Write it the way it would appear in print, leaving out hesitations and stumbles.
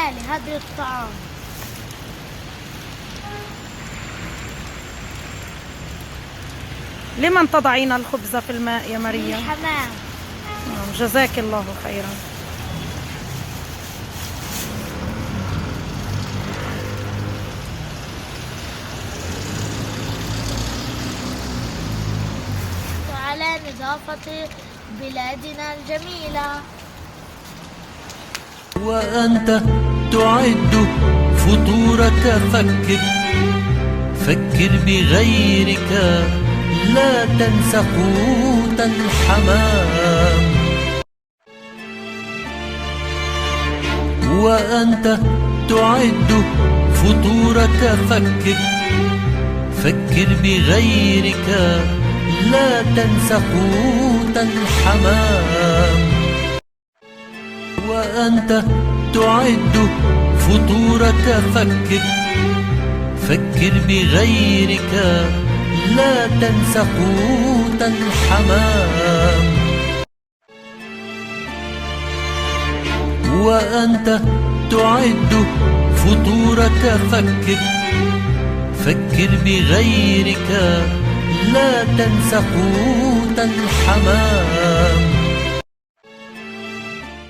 تعالي هدري الطعام. لمن تضعين الخبز في الماء يا مريم؟ الحمام. جزاك الله خيرا. وعلى نظافة بلادنا الجميلة. وأنت تعد فطورك فكر بغيرك، لا تنس قوت الحمام. وأنت تعد فطورك فكر بغيرك، لا تنس قوت الحمام. وأنت تعد فطورك فكر بغيرك، لا تنس قوت الحمام. وأنت تعد فطورك فكر بغيرك، لا تنس قوت الحمام.